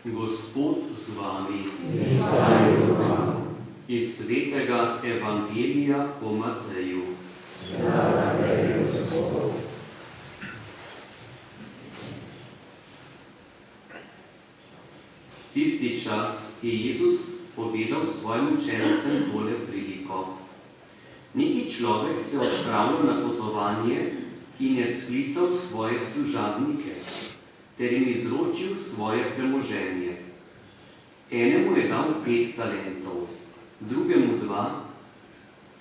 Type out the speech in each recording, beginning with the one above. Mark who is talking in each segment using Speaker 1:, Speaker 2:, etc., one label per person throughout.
Speaker 1: Gospod z vami. Iz svetega Evangelija po Mateju.
Speaker 2: Slava tebi, Gospod.
Speaker 1: Tisti čas je Jezus povedal svojim učencem tole priliko. Neki človek se odpravil na potovanje in je sklical svoje služabnike ter jim izročil svoje premoženje. Enemu je dal 5 talentov, drugemu 2,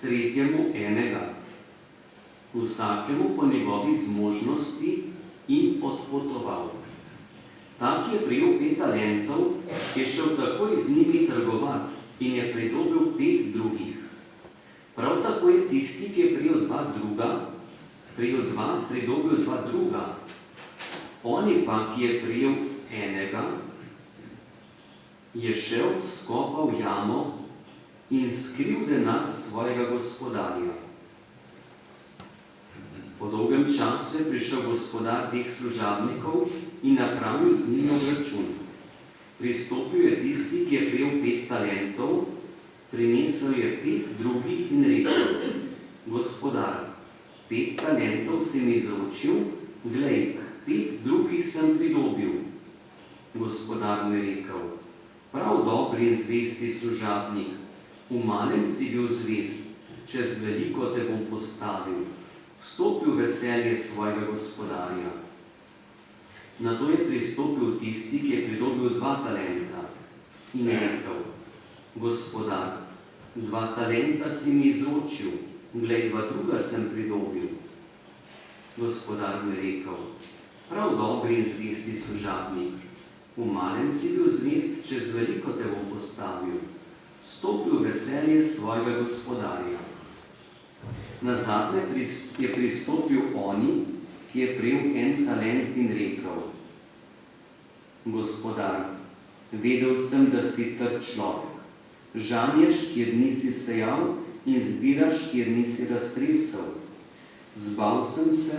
Speaker 1: tretjemu 1, vsakemu po njegovi zmožnosti in odpotoval. Tak je prijel 5 talentov, je šel takoj z njimi trgovati in je pridobil 5 drugih. Prav tako je tisti, ki je prijel 2 pridobil 2 druga. Oni pa, ki je prijel 1, je šel, skopal jamo in skril denar svojega gospodarja. Po dolgem času je prišel gospodar teh služabnikov in napravil z njim obračun. Pristopil je tisti, ki je prijel 5 talentov, prinesel je 5 drugih in rekel: Gospodar, 5 talentov si mi izročil, glej, 5 drugih sem pridobil. Gospodar mi je rekel: prav dobri in zvesti služabnik, v malem si bil zvest, čez veliko te bom postavil. Vstopi v veselje svojega gospodarja. Nato je pristopil tisti, ki je pridobil 2 talenta in rekel: Gospodar, 2 talenta si mi izročil, glej, 2 druga sem pridobil. Gospodar mi je rekel: prav dobri in zvesti služabnik, v malem si bil zvest, čez veliko te bom postavil. Vstopi v veselje svojega gospodarja. Nazadnje je pristopil oni, ki je prijel 1 talent in rekel: Gospodar, vedel sem, da si trd človek. Žanješ, kjer nisi sejal, in zbiraš, kjer nisi raztresel. Zbal sem se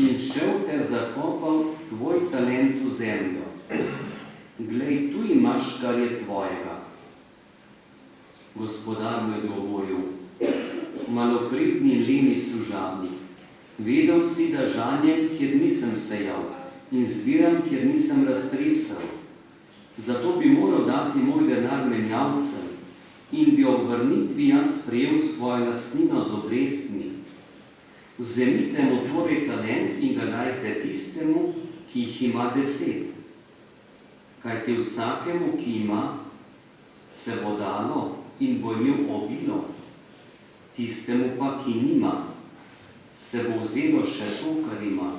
Speaker 1: in šel ter zakopal tvoj talent v zemljo. Glej, tu imaš, kar je tvojega. Gospodar mu je odgovoril: malopridni in leni služabnik, vedel si, da žanjem, kjer nisem sejal, in zbiram, kjer nisem raztresel. Zato bi moral dati moj denar menjalcem in bi ob vrnitvi jaz prejel svojo lastnino z obrestmi. Vzemite mu torej talent in ga dajte tistemu, ki jih ima 10. Kajti vsakemu, ki ima, se bo dalo in bo imel obilo. Tistemu pa, ki nima, se bo vzelo še to, kar ima.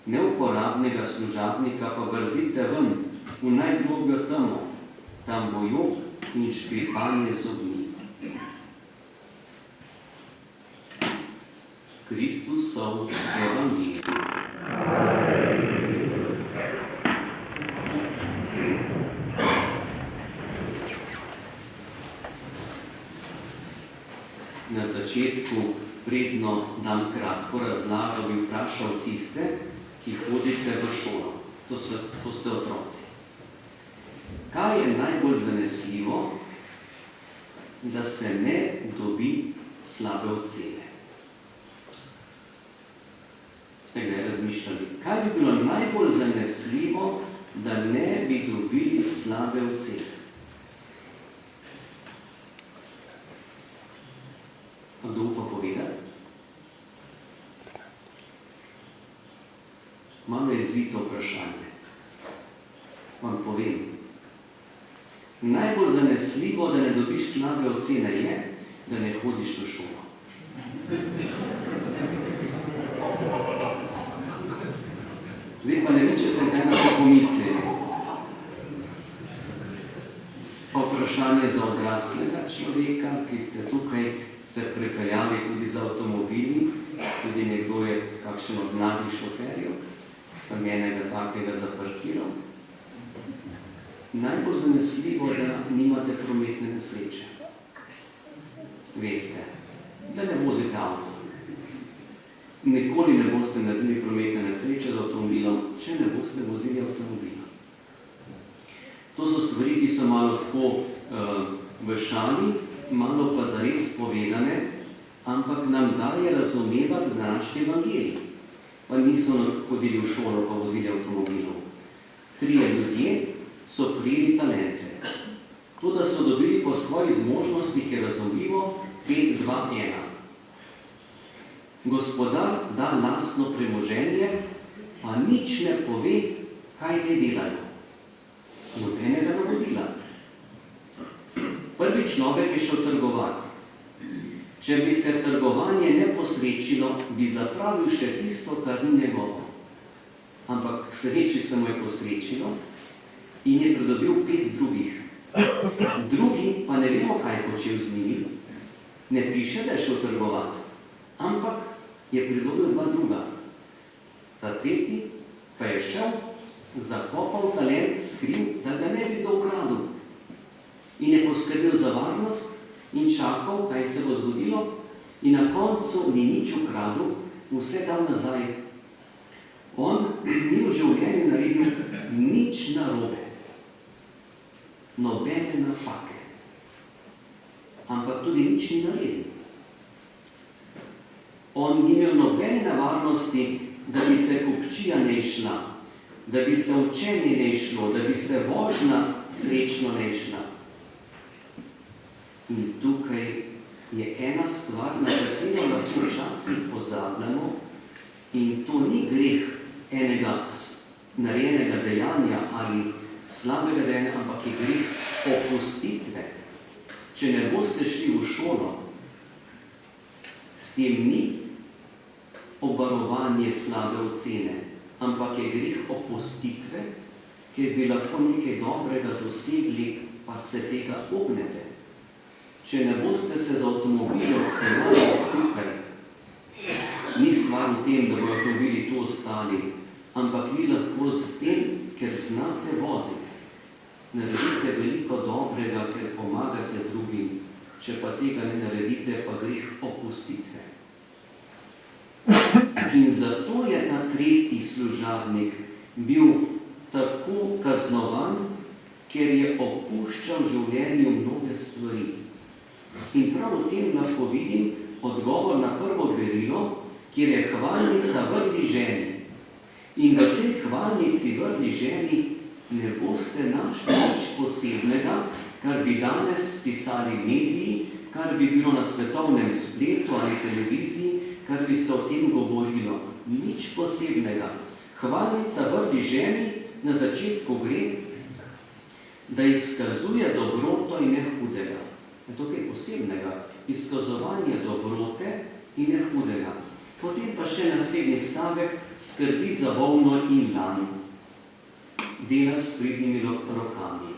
Speaker 1: Neuporabnega služabnika pa vrzite ven v najglobljo temo, tam bo jok in škripanje zobmi. Kristusov Evangelij. Na začetku, predno dam kratko razlago, bi vprašal tiste, ki hodite v šolo. To ste otroci. Kaj je najbolj zanesljivo, da se ne dobi slabe ocene? Ste kdaj razmišljali? Kaj bi bilo najbolj zanesljivo, da ne bi dobili slabe ocene? Kdo upa povedati? Malo je izvito vprašanje. Vam povem. Najbolj zanesljivo, da ne dobiš slabe ocene, je, da ne hodiš v šolo. Zdaj pa ne vem, če ste kaj na to pomislili. Pa vprašanje za odraslega človeka, ki ste tukaj se prepeljali tudi z avtomobili, tudi nekdo je kakšen od mladih šoferjev, sem enega takega zaparkiral. Najbolj zanesljivo, da nimate prometne nesreče. Veste, da ne vozite avto. Nikoli ne boste naredili prometne nesreče z avtomobilom, če ne boste vozili avtomobila. To so stvari, ki so malo tako v šali, malo pa zares povedane, ampak nam daje razumevati današnji evangelij. Pa niso hodili v šolo, pa vozili avtomobilov. 3 ljudje so prijeli talente. To, da so dobili po svojih zmožnostih, je razumljivo 5, 2, 1. Gospodar da lastno premoženje, pa nič ne pove, kaj ne delajo. Nobenega navodila. Prvi človek je šel trgovati. Če bi se trgovanje ne posrečilo, bi zapravil še tisto, kar ni njegovo. Ampak k sreči se mu je posrečilo in je pridobil 5 drugih. Drugi pa ne vemo, kaj je počel z njimi. Ne piše, da je šel trgovati, ampak je pridobil 2 druga. Ta tretji pa je šel, zakopal talent, skril, da ga ne bi kdo ukradel. In je poskrbel za varnost in čakal, kaj se bo zgodilo, in na koncu ni nič ukradel, vse dal nazaj. On ni v življenju naredil nič narobe, nobene napake, ampak tudi nič ni naredil. On ni imel nobene nevarnosti, da bi se kupčija ne išla, da bi se učenje ne išlo, da bi se vožnja srečno ne išla. In tukaj je ena stvar, na katero lahko včasih pozabljamo, in to ni greh enega narejenega dejanja ali slabega dejanja, ampak je greh opustitve. Če ne boste šli v šolo, s tem ni obvarovanje slabe ocene, ampak je greh opustitve, ker bi lahko nekaj dobrega dosegli, pa se tega ognete. Če ne boste se z avtomobilom odpeljali tukaj, ni stvar v tem, da bo avtomobili tu ostali, ampak vi lahko s tem, ker znate voziti, naredite veliko dobrega, ker pomagate drugim. Če pa tega ne naredite, pa greh opustitve. In zato je ta tretji služabnik bil tako kaznovan, ker je opuščal v življenju mnoge stvari. In prav v tem lahko vidim odgovor na prvo berilo, kjer je hvalnica vrli ženi. In v tej hvalnici vrli ženi ne boste našli nič posebnega, kar bi danes pisali mediji, kar bi bilo na svetovnem spletu ali televiziji, kar bi se o tem govorilo. Nič posebnega. Hvalnica vrli ženi na začetku gre, da izkazuje dobroto in ne hudega. Je to kaj posebnega. Izkazovanje dobrote in ne hudega. Potem pa še naslednji stavek, skrbi za volno in lan. Dela s pridnimi rokami.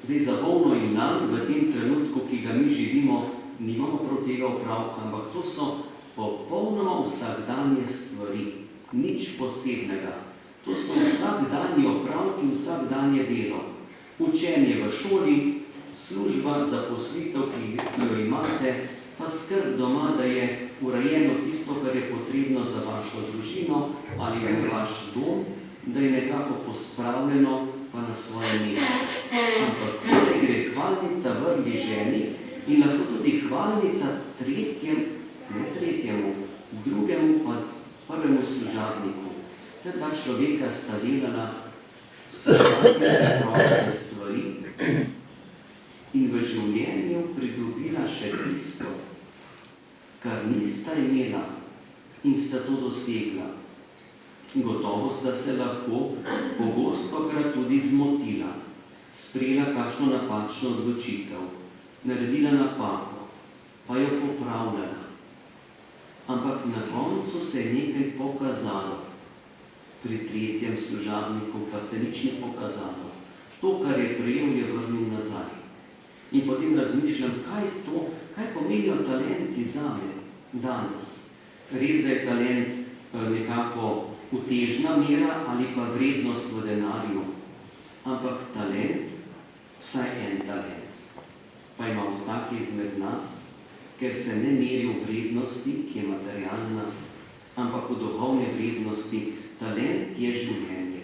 Speaker 1: Zdaj, za volno in lan v tem trenutku, ki ga mi živimo, nimamo prav tega opravka, ampak to so popolnoma vsakdanje stvari. Nič posebnega. To so vsakdanje opravki, vsakdanje delo. Učenje v šoli, služba, zaposlitev, ki jo imate, pa skrb doma, da je urejeno tisto, kar je potrebno za vašo družino ali za vaš dom, da je nekako pospravljeno pa na svoje mesto. Ampak tukaj gre hvalnica vrli ženi in lahko tudi hvalnica drugemu pa prvemu služabniku. Ta 2 človeka sta delala vsakdanje proste stvari in v življenju pridobila še tisto, kar nista imela in sta to dosegla. Gotovo sta se lahko pogostokrat tudi zmotila, sprejela kakšno napačno odločitev, naredila napako, pa jo popravljala. Ampak na koncu se je nekaj pokazalo. Pri tretjem služabniku pa se nič ni pokazalo. To, kar je prejel, je vrnil nazaj. In potem razmišljam, kaj pomenijo talenti zame danes. Res, da je talent nekako utežna mera ali pa vrednost v denarju. Ampak talent, vsaj en talent, pa ima vsak izmed nas, ker se ne meri v vrednosti, ki je materialna, ampak v duhovne vrednosti. Talent je življenje.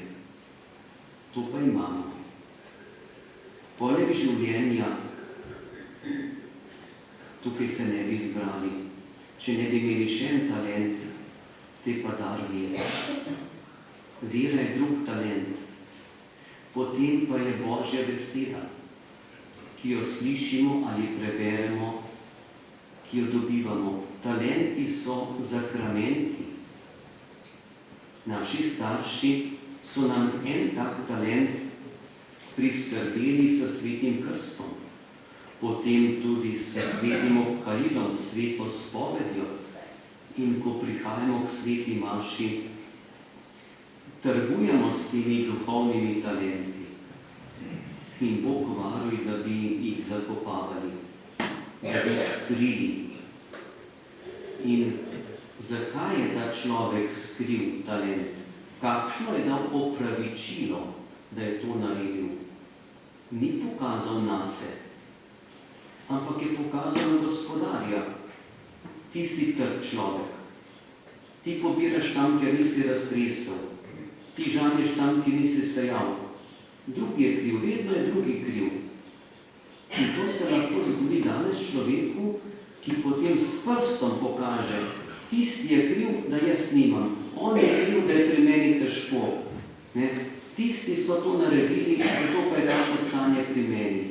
Speaker 1: To pa imamo. Poleg življenja tukaj se ne bi zbrali, če ne bi imeli še en talent, te pa dar vere. Vera je drug talent. Potem pa je Božja beseda, ki jo slišimo ali preberemo, ki jo dobivamo. Talenti so zakramenti. Naši starši so nam en tak talent priskrbeli s svetim krstom, potem tudi s svetim obhajilom, sveto spovedjo. In ko prihajamo k sveti maši, trgujemo s temi duhovnimi talenti. In Bog varuj, da bi jih zakopavali, da bi jih skrili. In zakaj je ta človek skril talent? Kakšno je dal opravičilo, da je to naredil? Ni pokazal nase, ampak je pokazal na Gospodarja. Ti si trd človek. Ti pobiraš tam, kjer nisi raztresel. Ti žanješ tam, kjer nisi sejal. Drugi je kriv, vedno je drugi kriv. In to se lahko zgodi danes človeku, ki potem s prstom pokaže, tisti je kriv, da jaz nimam. On je kriv, da je pri meni težko. Tisti so to naredili, zato pa je tako stanje pri meni.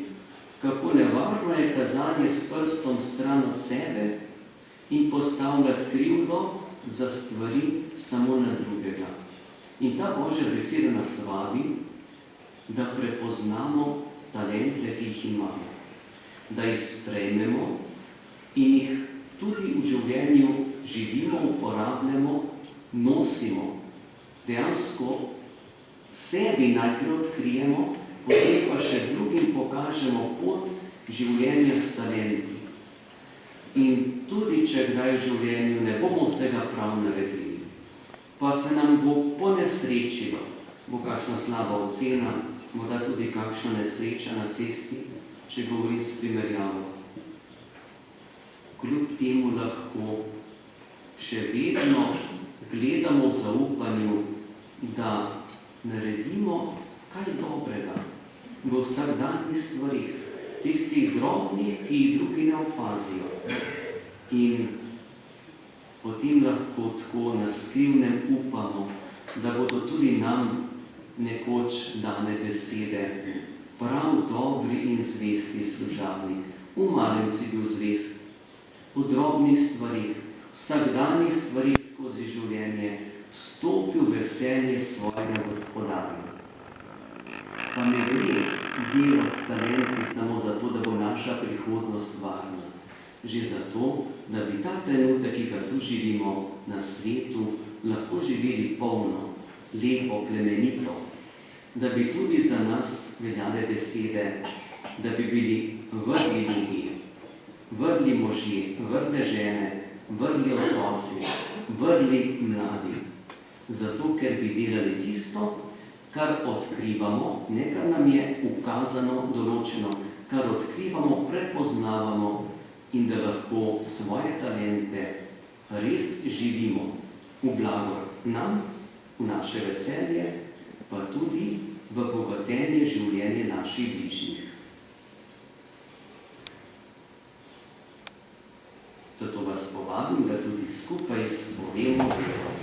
Speaker 1: Kako nevarno je kazanje s prstom stran od sebe in postavljati krivdo za stvari samo na drugega. In ta Božja beseda nas vabi, da prepoznamo talente, ki jih imamo, da jih sprejmemo in jih tudi v življenju živimo, uporabljamo, nosimo. Dejansko sebi najprej odkrijemo, potem pa še drugim pokažemo pot življenja s talenti. In tudi, če kdaj v življenju ne bomo vsega prav naredili, pa se nam bo ponesrečilo, bo kakšna slaba ocena, morda tudi kakšna nesreča na cesti, če govorim s primerjavo. Kljub temu lahko še vedno gledamo v zaupanju, da naredimo kaj dobrega v vsakdanjih stvarih, tistih drobnih, ki jih drugi ne opazijo. In potem lahko tako na skrivnem upamo, da bodo tudi nam nekoč dane besede, prav dobri in zvesti služabnik. V malem si bil zvest, v drobnih stvarih, vsakdanjih stvarih skozi življenje, vstopil veselje svojega Gospodarja. Pa ne gre delo s talenti samo zato, da bo naša prihodnost varna. Že zato, da bi ta trenutek, ki ga tu živimo na svetu, lahko živeli polno, lepo, plemenito. Da bi tudi za nas veljale besede, da bi bili vrli ljudje, vrli možje, vrle žene, vrli otroci, vrli mladi. Zato, ker bi delali tisto, kar odkrivamo, ne kar nam je ukazano, določeno, kar odkrivamo, prepoznavamo in da lahko svoje talente res živimo v blagor nam, v naše veselje, pa tudi v bogatenje življenje naših bližnjih. Zato vas povabim, da tudi skupaj spovemo vero.